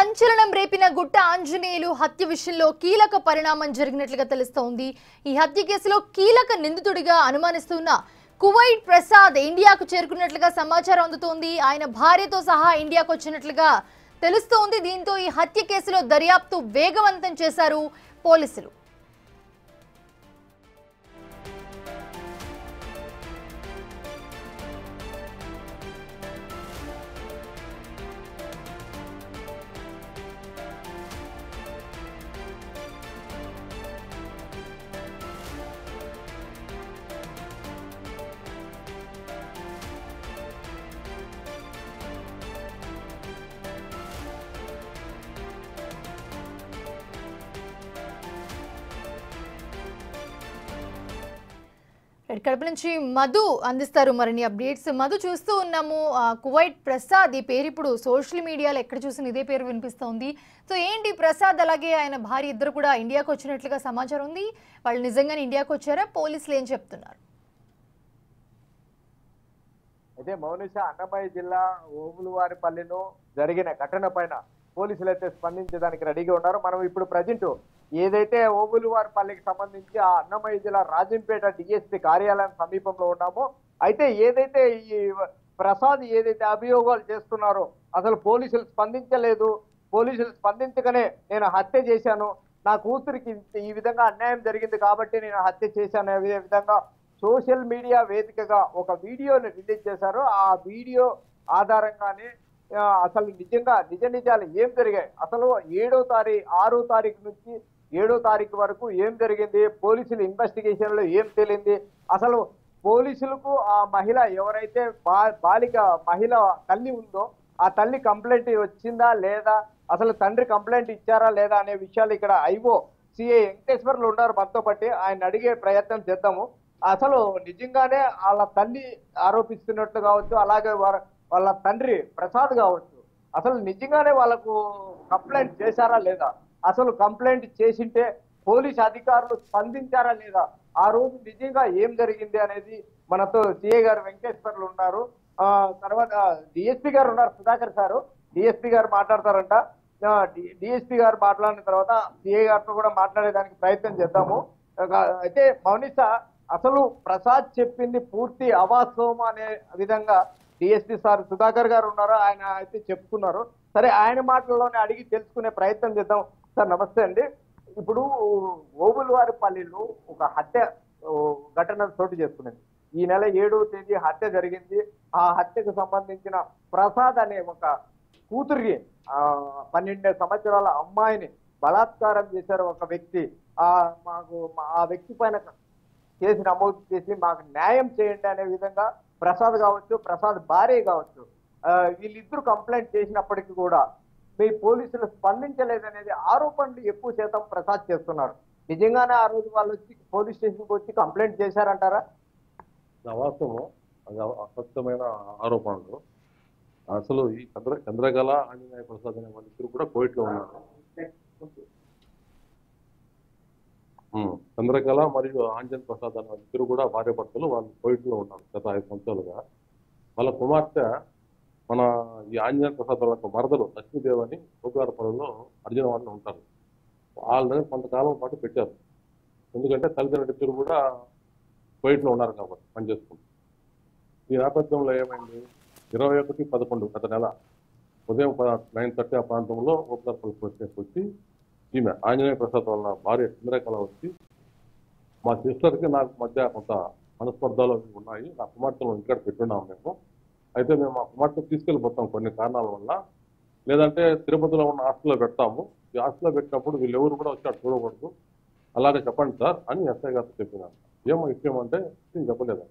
సంచలనం రేపిన గుట్ట ఆంజనేయులు హత్య విషయంలో కీలక పరిణామం జరిగినట్లుగా తెలుస్తోంది. ఈ హత్య కేసులో కీలక నిందితుడిగా అనుమానిస్తున్న కువైట్ ప్రసాద్ ఇండియాకు చేరుకున్నట్లుగా సమాచారం అందుతోంది. ఆయన భార్యతో సహా ఇండియాకు వచ్చినట్లుగా తెలుస్తోంది. దీంతో ఈ హత్య కేసులో దర్యాప్తు వేగవంతం చేశారు పోలీసులు. కడప నుంచి మధు అందిస్తారు మరిన్ని అప్డేట్స్. మధు, చూస్తూ ఉన్నాము కువైట్ ప్రసాద్ ఈ పేరు ఇప్పుడు సోషల్ మీడియాలో ఎక్కడ చూసిన ఇదే పేరు వినిపిస్తోంది. సో ఏంటి ప్రసాద్ అలాగే ఆయన భార్య ఇద్దరు కూడా ఇండియాకు వచ్చినట్లుగా సమాచారం ఉంది. వాళ్ళు నిజంగానే ఇండియాకు వచ్చారా? పోలీసులు ఏం చెప్తున్నారు? అయితే మౌనిష, అన్నమయ్య జిల్లా ఓబులవారిపల్లిలో జరిగిన ఘటన పైన పోలీసులు అయితే స్పందించడానికి రెడీగా ఉన్నారు. మనం ఇప్పుడు ప్రజెంట్ ఏదైతే ఓబులవారిపల్లికి సంబంధించి ఆ అన్నమయ్య జిల్లా రాజంపేట డిఎస్పీ కార్యాలయం సమీపంలో ఉన్నామో, అయితే ఏదైతే ఈ ప్రసాద్ ఏదైతే అభియోగాలు చేస్తున్నారో అసలు పోలీసులు స్పందించలేదు. పోలీసులు స్పందించగానే నేను హత్య చేశాను, నా కూతురికి ఈ విధంగా అన్యాయం జరిగింది కాబట్టి నేను హత్య చేశాను అనే విధంగా సోషల్ మీడియా వేదికగా ఒక వీడియోని రిలీజ్ చేశారు. ఆ వీడియో ఆధారంగానే అసలు నిజంగా నిజాలు ఏం జరిగాయి, అసలు 6వ తారీఖు నుంచి 7వ తారీఖు వరకు ఏం జరిగింది, పోలీసులు ఇన్వెస్టిగేషన్ లో ఏం తేలింది, అసలు పోలీసులకు ఆ మహిళ ఎవరైతే మహిళ తల్లి ఉందో ఆ తల్లి కంప్లైంట్ వచ్చిందా లేదా, అసలు తండ్రి కంప్లైంట్ ఇచ్చారా లేదా అనే విషయాలు ఇక్కడ ఐఓ సిఐ వెంకటేశ్వర్లు ఉన్నారు మనతో పాటు. ఆయన అడిగే ప్రయత్నం చేద్దాము. అసలు నిజంగానే వాళ్ళ తల్లి ఆరోపిస్తున్నట్లు కావచ్చు, అలాగే వాళ్ళ తండ్రి ప్రసాద్ కావచ్చు, అసలు నిజంగానే వాళ్ళకు కంప్లైంట్ చేశారా లేదా, అసలు కంప్లైంట్ చేసింటే పోలీస్ అధికారులు స్పందించారా లేదా, ఆ రోజు నిజంగా ఏం జరిగింది అనేది మనతో సిఐ గారు వెంకటేశ్వర్లు ఉన్నారు. తర్వాత డిఎస్పీ గారు ఉన్నారు, సుధాకర్ సారు. డిఎస్పీ గారు మాట్లాడతారంట. డిఎస్పీ గారు మాట్లాడిన తర్వాత సిఐ గారితో కూడా మాట్లాడేదానికి ప్రయత్నం చేద్దాము. అయితే మౌనిష, అసలు ప్రసాద్ చెప్పింది పూర్తి అవాస్తవం అనే విధంగా డిఎస్పీ సార్ సుధాకర్ గారు ఉన్నారు, ఆయన అయితే చెప్తున్నారు. సరే, ఆయన మాటల్లోనే అడిగి తెలుసుకునే ప్రయత్నం చేద్దాం. సార్ నమస్తే అండి. ఇప్పుడు ఓబులవారిపల్లిలో ఒక హత్య ఘటన చోటు చేసుకున్నది. ఈ నెల 7వ తేదీ హత్య జరిగింది. ఆ హత్యకు సంబంధించిన ప్రసాద్ అనే ఒక కూతురికి 12 సంవత్సరాల అమ్మాయిని బలాత్కారం చేశారు ఒక వ్యక్తి. మాకు ఆ వ్యక్తి పైన కేసు నమోదు చేసి మాకు న్యాయం చేయండి అనే విధంగా ప్రసాద్ కావచ్చు, ప్రసాద్ భార్య కావచ్చు, వీళ్ళిద్దరూ కంప్లైంట్ చేసినప్పటికీ కూడా మీ పోలీసులు స్పందించలేదనేది ఆరోపణలు ఎక్కువ శాతం ప్రసాద్ చేస్తున్నారు. నిజంగానే ఆ రోజు వాళ్ళు వచ్చి పోలీస్ స్టేషన్కి వచ్చి కంప్లైంట్ చేశారంటారా? వాస్తవం, అది అసత్యమైన ఆరోపణలు. అసలు ఈ చంద్రకళ ఆంజనేయ ప్రసాద్ అనే వాళ్ళిద్దరు కూడా కోవిడ్లో ఉన్నారు. చంద్రకళ మరియు ఆంజన్ ప్రసాద్ అనే ఇద్దరు కూడా భార్య భర్తలు వాళ్ళు కోవిడ్లో ఉన్నారు గత 5 సంవత్సరాలుగా. వాళ్ళ కుమార్తె మన ఈ ఆంజనేయ ప్రసాద్ వాళ్ళ మరదలు లక్ష్మీదేవి అని ఓబులవారిపల్లిలో అర్జునవాడలో ఉంటారు. వాళ్ళ దగ్గర కొంతకాలం పాటు పెట్టారు, ఎందుకంటే తల్లిదండ్రులు ఇద్దరు కూడా కోవిడ్లో ఉన్నారు కాబట్టి పనిచేసుకుంటారు. ఈ నేపథ్యంలో ఏమైంది, 21/11 గత నెల ఉదయం 9:30 ఆ ప్రాంతంలో ఓబులవారిపల్లి పోలీస్ స్టేషన్కి వచ్చి ఈమె ఆంజనేయ ప్రసాద్ వాళ్ళ భార్య చంద్రకళ వచ్చి, మా సిస్టర్కి నాకు మధ్య కొంత మనస్పర్ధాలు ఉన్నాయి, నా కుమార్తెను ఇంటికాడ పెట్టున్నాము మేము, అయితే మేము మా కుమార్తె తీసుకెళ్ళిపోతాం కొన్ని కారణాల వల్ల, లేదంటే తిరుపతిలో ఉన్న హాస్టల్లో పెడతాము, ఈ హాస్టల్లో పెట్టినప్పుడు వీళ్ళెవరు కూడా వచ్చి అటు చూడకూడదు, అలాగే చెప్పండి సార్ అని ఎస్ఐ గారితో చెప్పినాను. ఏమో విషయం అంటే నేను చెప్పలేదు,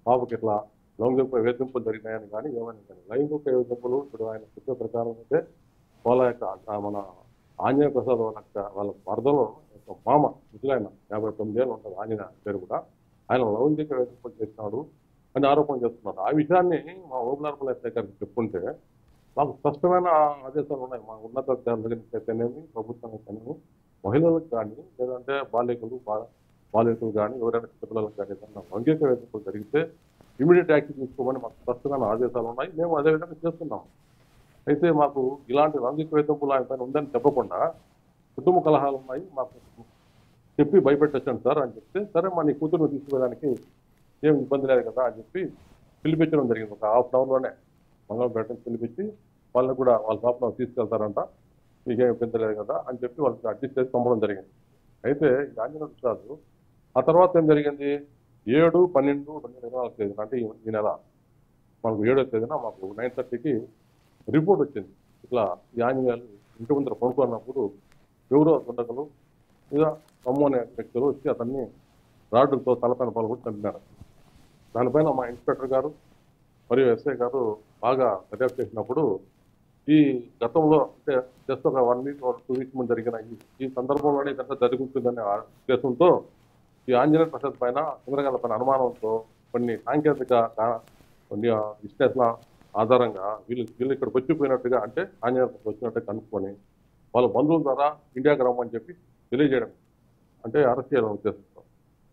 బాబుకి ఇట్లా లైంగిక వేధింపులు జరిగినాయని కానీ ఏమైనా కానీ. లైంగిక వేధింపులు ఇప్పుడు ఆయన చెప్పే ప్రకారం అయితే వాళ్ళ యొక్క మన ఆంజనేయ ప్రసాద్ వాళ్ళ వరదలో మామ ముసలాయన 59 ఏళ్ళు ఉంటుంది, ఆంజనేయ పేరు కూడా, ఆయన లైంగిక వేధింపులు చేసినాడు అని ఆరోపణ చేస్తున్నారు. ఆ విషయాన్ని మా ఓబులవారిపల్లి ఎస్ఐ గారికి చెప్పుకుంటే మాకు స్పష్టమైన ఆదేశాలు ఉన్నాయి. మా ఉన్నతాధికారుల దగ్గర అయితేనేమి, ప్రభుత్వం అయితేనేమి, మహిళలకు కానీ లేదంటే బాలికలు కానీ ఎవరైనా చిన్నపిల్లలకు కానీ ఏదైనా లైంగిక వేధింపులు జరిగితే ఇమీడియట్ యాక్షన్ తీసుకోమని మాకు స్పష్టమైన ఆదేశాలు ఉన్నాయి. మేము అదేవిధంగా చేస్తున్నాం. అయితే మాకు ఇలాంటి లైంగిక వేధింపులు ఆయన పైన ఉందని చెప్పకుండా కుటుంబ కలహాలు ఉన్నాయి మాకు చెప్పి భయపెట్టొచ్చాను సార్ అని చెప్తే, సరే మా నీ కూతురుని తీసుకుపోయడానికి ఏం ఇబ్బంది లేదు కదా అని చెప్పి పిలిపించడం జరిగింది. ఒక హాఫ్ అన్ అవర్లోనే మంగళపేట నుంచి పిలిపించి వాళ్ళని కూడా వాళ్ళ షాప్లో తీసుకెళ్తారంట, మీకేం ఇబ్బంది లేదు కదా అని చెప్పి వాళ్ళకి అడ్జస్ట్ చేసి పంపడం జరిగింది. అయితే ఈ ఆంజనేయ ప్రసాద్ ఆ తర్వాత ఏం జరిగింది, 7/12/2024 తేదీన అంటే ఈ నెల మనకు 7వ తేదీన మాకు 9:30కి రిపోర్ట్ వచ్చింది. ఇట్లా ఈ ఆంజనేయులు ఇంటి ముందర పడుకున్నప్పుడు ఎవరో దుండగులు ఇక అమ్ము అనే వ్యక్తులు వచ్చి అతన్ని రాడ్డులతో తలపైన పాల్గొని చంపినారు. దానిపైన మా ఇన్స్పెక్టర్ గారు మరియు ఎస్ఐ గారు బాగా దర్యాప్తు చేసినప్పుడు ఈ గతంలో అంటే జస్ట్ ఒక 1 వీక్ 2 వీక్స్ ముందు జరిగిన ఈ సందర్భంలోనే ఇదంతా జరుగుతుందనే ఉద్దేశంతో ఈ ఆంజనేయ ప్రసాద్ పైన చంద్రగాల పైన అనుమానంతో కొన్ని సాంకేతిక కొన్ని విశ్లేషణ ఆధారంగా వీళ్ళు ఇక్కడికి వచ్చిపోయినట్టుగా అంటే ఆంజనేయ ప్రసాద్ వచ్చినట్టుగా కనుక్కొని వాళ్ళ బంధువుల ద్వారా ఇండియాకి రమ్మని చెప్పి తెలియజేయడం అంటే అరెస్ట్ చేయాలని ఉద్దేశంతో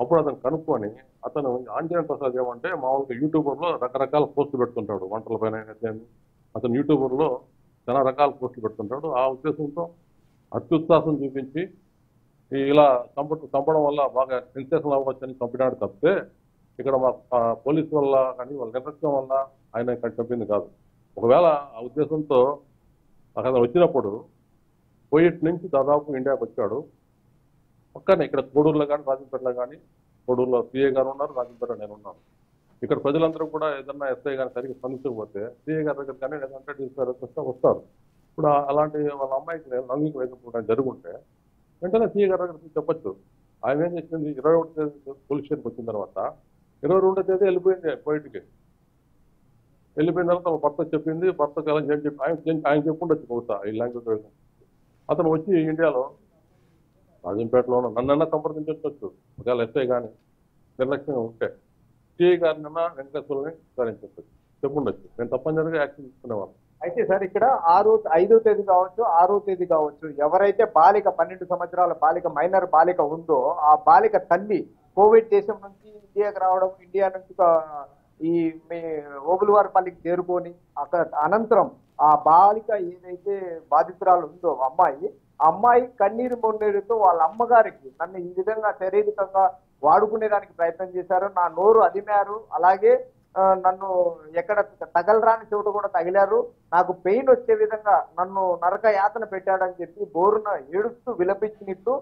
అప్పుడు అతను కనుక్కొని అతను ఆంజనేయ ప్రసాద్ ఏమంటే మామూలుగా యూట్యూబర్లో రకరకాల పోస్టులు పెడుతుంటాడు వంటల పైన. అతను యూట్యూబర్లో చాలా రకాల పోస్టులు పెడుతుంటాడు. ఆ ఉద్దేశంతో అత్యుత్సాహం చూపించి ఇలా చంపడం వల్ల బాగా సెన్సేషన్ అవ్వచ్చని చంపినాడు తప్పితే ఇక్కడ మా పోలీసు వల్ల కానీ వాళ్ళ నిర్లక్ష్యం వల్ల ఆయన ఇక్కడ చంపింది కాదు. ఒకవేళ ఆ ఉద్దేశంతో అక్కడ వచ్చినప్పుడు కోయిట్ నుంచి దాదాపు ఇండియాకి వచ్చాడు. పక్కనే ఇక్కడ కోడూరులో కానీ రాజంపేటలో కానీ, కోడూరులో సిఏ గారు ఉన్నారు, రాజంపేటలో నేను ఉన్నాను. ఇక్కడ ప్రజలందరూ కూడా ఏదన్నా ఎస్ఐ కానీ సరిగ్గా స్పందించకపోతే సిఏ గారి దగ్గర కానీ లేదంటే డీసీ వస్తారు. ఇప్పుడు అలాంటి వాళ్ళ అమ్మాయికి లైంగిక వేధింపులు జరుగుంటే వెంటనే సిఏ గారి దగ్గర చెప్పొచ్చు. ఆయన ఏం చేసింది, 21 తేదీ పోలీస్ స్టేషన్కి వచ్చిన తర్వాత 22వ తేదీ వెళ్ళిపోయింది కోయిట్కి. వెళ్ళిపోయిన తర్వాత భర్త చెప్పింది, భర్తకు ఎలా చెప్పి ఆయన చెప్పుండొచ్చు బహుశా ఈ లాంగ్వేజ్ వేధింపు. అతను వచ్చి ఇండియాలో రాజంపేటలోనూ నన్నన్నా సంప్రదించవచ్చు ఒకవేళ ఎస్ఐ కానీ నిర్లక్ష్యంగా ఉంటే. సిఐ గారినన్నా వెంకటేశ్వరుని విచారించవచ్చు, చెప్పుండొచ్చు. నేను తప్పనిసరిగా యాక్షన్ తీసుకునేవాళ్ళం. అయితే సార్ ఇక్కడ 5వ తేదీ కావచ్చు 6వ తేదీ కావచ్చు, ఎవరైతే బాలిక 12 సంవత్సరాల బాలిక మైనర్ బాలిక ఉందో ఆ బాలిక తల్లి కోవిడ్ దేశం నుంచి ఇండియాకి రావడం, ఇండియా నుంచి ఈ మీ ఓబులవారిపల్లికి చేరుకొని అక్కడ అనంతరం ఆ బాలిక ఏదైతే బాధితురాలు ఉందో అమ్మాయి కన్నీరు మొన్నీరుతో వాళ్ళ అమ్మగారికి నన్ను ఈ విధంగా శారీరకంగా వాడుకునేదానికి ప్రయత్నం చేశారు, నా నోరు అదిమారు, అలాగే నన్ను ఎక్కడ తగలరాని చోటు కూడా తగిలారు, నాకు పెయిన్ వచ్చే విధంగా నన్ను నరక యాతన పెట్టాడని చెప్పి బోరున ఏడుస్తూ విలపించినట్టు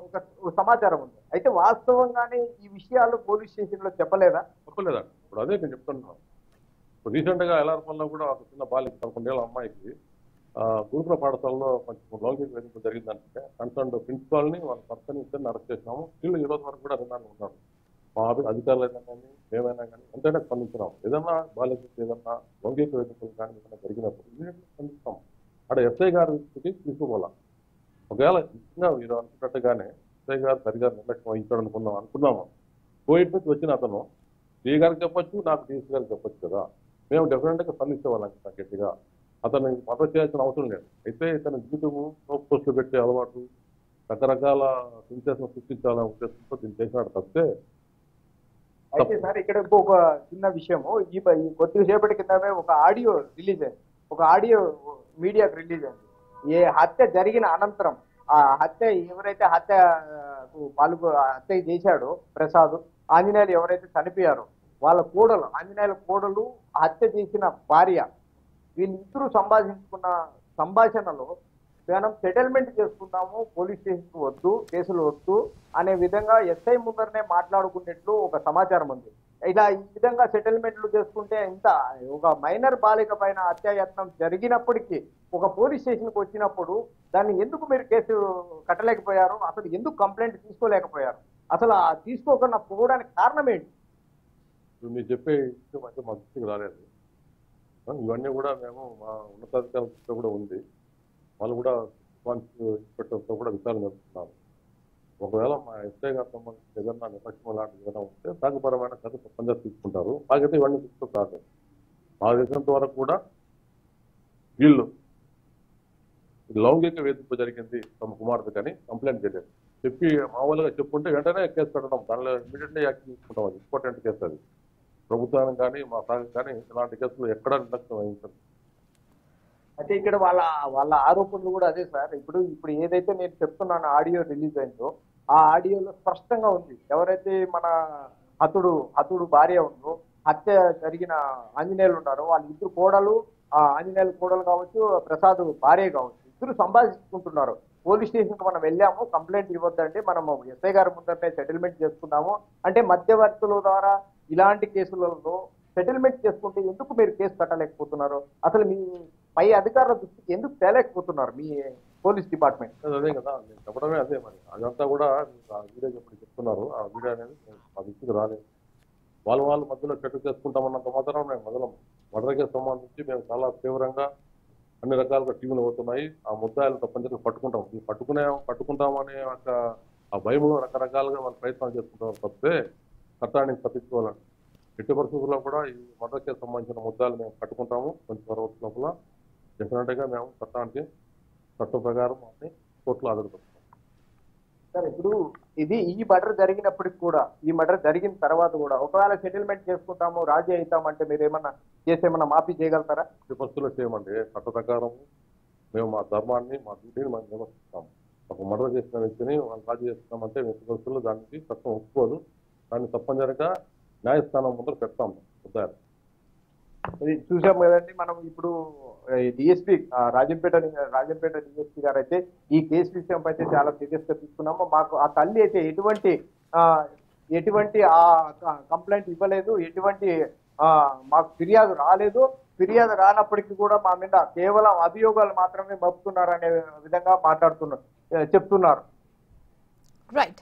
ఒక సమాచారం ఉంది. అయితే వాస్తవంగానే ఈ విషయాలు పోలీస్ స్టేషన్ లో చెప్పలేదా? ఇప్పుడు అదే నేను చెప్తున్నాను. రీసెంట్ గా ఎల్ఆర్పల్లిలో కూడా ఒక చిన్న బాలిక 11 ఏళ్ళ అమ్మాయికి గురుకుల పాఠశాలలో కొంచెం లౌకిక వేధింపు జరిగిందంటే కన్సర్న్ ప్రిన్సిపాల్ని వాళ్ళ పర్సన్ ఇద్దరిని అరెస్ట్ చేసినాము. వీళ్ళు ఈ రోజు వరకు కూడా రిమాండ్ ఉన్నారు. మా అధికారులు అయినా కానీ ఏమైనా కానీ ఎంతైనా స్పందించినాం. ఏదన్నా బాలికకి ఏదన్నా లౌకిక వేధింపులు కానీ ఏదైనా జరిగినప్పుడు ఇమీడియట్గా స్పందిస్తాం. అక్కడ ఎస్ఐ గారికి తీసుకోవాలా. ఒకవేళ నిజంగా మీరు అనుకున్నట్టుగానే ఎస్ఐ గారు సరిగా నిర్లక్ష్యం వహించాడు అనుకున్నాము. కోవిడ్ నుంచి వచ్చిన అతను సిఐ గారికి చెప్పొచ్చు, నాకు డీసీ గారికి చెప్పొచ్చు కదా. మేము డెఫినెట్గా స్పందించేవాళ్ళం గట్టిగా. అతను మద్దతు చేయాల్సిన అవసరం లేదు. అయితే ఇతని జీవితము సోప్ పోస్టులు పెట్టే అలవాటు, రకరకాల సెన్సేషన్ సృష్టించాలనే ఉద్దేశంతో దీన్ని చేసినాడు తప్పితే. అయితే సార్ ఇక్కడ ఇంకొక చిన్న విషయము, ఈ కొద్దిసేపటి కిందమే ఒక ఆడియో రిలీజ్ అయింది, ఒక ఆడియో మీడియాకు రిలీజ్ అయింది. ఏ హత్య జరిగిన అనంతరం ఆ హత్య ఎవరైతే హత్య చేశాడో ప్రసాద్, ఆంజనేయులు ఎవరైతే చనిపోయారో వాళ్ళ కోడలు, ఆంజనేయుల కోడలు, హత్య చేసిన భార్య, వీళ్ళిద్దరూ సంభాషించుకున్న సంభాషణలో మనం సెటిల్మెంట్ చేసుకుందాము, పోలీస్ స్టేషన్కి వద్దు, కేసులు వద్దు అనే విధంగా ఎస్ఐ ముందరనే మాట్లాడుకున్నట్లు ఒక సమాచారం ఉంది. ఇలా ఈ విధంగా సెటిల్మెంట్లు చేసుకుంటే ఇంత ఒక మైనర్ బాలిక పైన హత్యాయత్నం జరిగినప్పటికీ ఒక పోలీస్ స్టేషన్కి వచ్చినప్పుడు దాన్ని ఎందుకు మీరు కేసు కట్టలేకపోయారు, అసలు ఎందుకు కంప్లైంట్ తీసుకోలేకపోయారు, అసలు తీసుకోకుండా పోవడానికి కారణం ఏంటి? మీరు చెప్పే విషయం అయితే మా దృష్టికి రాలేదు. ఇవన్నీ కూడా మేము మా ఉన్నతాధికారులతో కూడా ఉంది, వాళ్ళు కూడా ఇన్స్పెక్టర్తో కూడా విచారణ జరుపుతున్నాము. ఒకవేళ మా ఎస్ఐ గారు సంబంధించి ఏదన్నా నిర్లక్ష్యం లాంటిది ఏదైనా ఉంటే సాగుపరమైన చర్య తప్పనిసరిగా తీసుకుంటారు. మాకైతే ఇవన్నీ తీసుకుంటారు. మా దేశంతో వరకు కూడా వీళ్ళు లౌంగిక వేధింపు జరిగింది తమ కుమార్తె కానీ కంప్లైంట్ చేయలేదు. చెప్పి మామూలుగా చెప్పుకుంటే వెంటనే కేసు పెట్టడం, దానిలో ఇమీడియట్లీ యాక్షన్ తీసుకుంటాం. అది ఇంపార్టెంట్ కేసు. అది ప్రభుత్వానికి కానీ మా సాగు కానీ ఇలాంటి కేసులు ఎక్కడా నిర్లక్ష్యం వహించదు. అయితే ఇక్కడ వాళ్ళ వాళ్ళ ఆరోపణలు కూడా అదే సార్. ఇప్పుడు ఇప్పుడు ఏదైతే నేను చెప్తున్నాను ఆడియో రిలీజ్ అయిందో ఆ ఆడియోలో స్పష్టంగా ఉంది, ఎవరైతే మన హతుడు భార్య ఉందో, హత్య జరిగిన ఆంజనేయులు ఉన్నారో వాళ్ళ ఇద్దరు కోడలు, ఆ ఆంజనేయులు కోడలు కావచ్చు, ప్రసాద్ భార్య కావచ్చు, ఇద్దరు సంభాషించుకుంటున్నారు. పోలీస్ స్టేషన్ కి మనం వెళ్ళాము, కంప్లైంట్ ఇవ్వద్దండి, మనము ఎస్ఐ గారి ముందరనే సెటిల్మెంట్ చేసుకున్నాము అంటే, మధ్యవర్తుల ద్వారా ఇలాంటి కేసులలో సెటిల్మెంట్ చేసుకుంటే ఎందుకు మీరు కేసు కట్టలేకపోతున్నారు? అసలు మీ పై అధికారుల దృష్టికి ఎందుకు తేలేకపోతున్నారు మీ పోలీస్ డిపార్ట్మెంట్? అదే కదా నేను చెప్పడమే అదే. మరి అదంతా కూడా ఆ వీడియో ఎప్పుడు చెప్తున్నారు, ఆ వీడియో అనేది మా దృష్టికి రాలేదు. వాళ్ళు మధ్యలో చెట్టు చేసుకుంటామన్నంత మాత్రం మేము మొదలము. మర్డర్కి సంబంధించి మేము చాలా తీవ్రంగా అన్ని రకాలుగా టీవీలు అవుతున్నాయి. ఆ ముద్దాయిలు తప్పనిసరిగా పట్టుకుంటాం. ఈ పట్టుకుంటామనే ఒక ఆ భయంలో రకరకాలుగా వాళ్ళు ప్రయత్నాలు చేసుకుంటాం తప్పితే చట్టాన్ని తప్పించుకోవాలని ఎట్టి పరిస్థితుల్లో కూడా ఈ మర్డర్కి సంబంధించిన ముద్దాలు మేము పట్టుకుంటాము. కొంచెం రోజుల లోపల డెఫినెట్గా మేము చట్టం ప్రకారం అన్ని కోర్టులో హాజరుపరుస్తాం. సార్ ఇప్పుడు ఈ మర్డర్ జరిగినప్పటికి కూడా, ఈ మర్డర్ జరిగిన తర్వాత కూడా ఒకవేళ సెటిల్మెంట్ చేసుకుంటాము, రాజీ అవుతామంటే మీరు ఏమన్నా చేసేమన్నా మాఫీ చేయగలుగుతారా? ఎట్టి పరిస్థితుల్లో చేయమండి. చట్ట ప్రకారం మేము మా ధర్మాన్ని, మా డ్యూటీని మనం నిర్వర్తిస్తాము. ఒక మర్డర్ చేసిన వ్యక్తిని వాళ్ళు రాజీ చేస్తున్నామంటే ఎట్టి పరిస్థితుల్లో దానికి చట్టం ఒప్పుకోదు. దాన్ని తప్పనిసరిగా న్యాయస్థానం ముందర పెడతాం ముద్దాయిలు. చూసాం కదండి మనం. ఇప్పుడు డిఎస్పీ రాజంపేట డిఎస్పీ గారు అయితే ఈ కేసు విషయం అయితే చాలా సీరియస్ గా తీసుకున్నాము. మాకు ఆ తల్లి అయితే ఎటువంటి ఆ కంప్లైంట్ ఇవ్వలేదు, ఎటువంటి మాకు ఫిర్యాదు రాలేదు. ఫిర్యాదు రానప్పటికీ కూడా మా మీద కేవలం అభియోగాలు మాత్రమే మోపుతున్నారు అనే విధంగా చెప్తున్నారు. రైట్.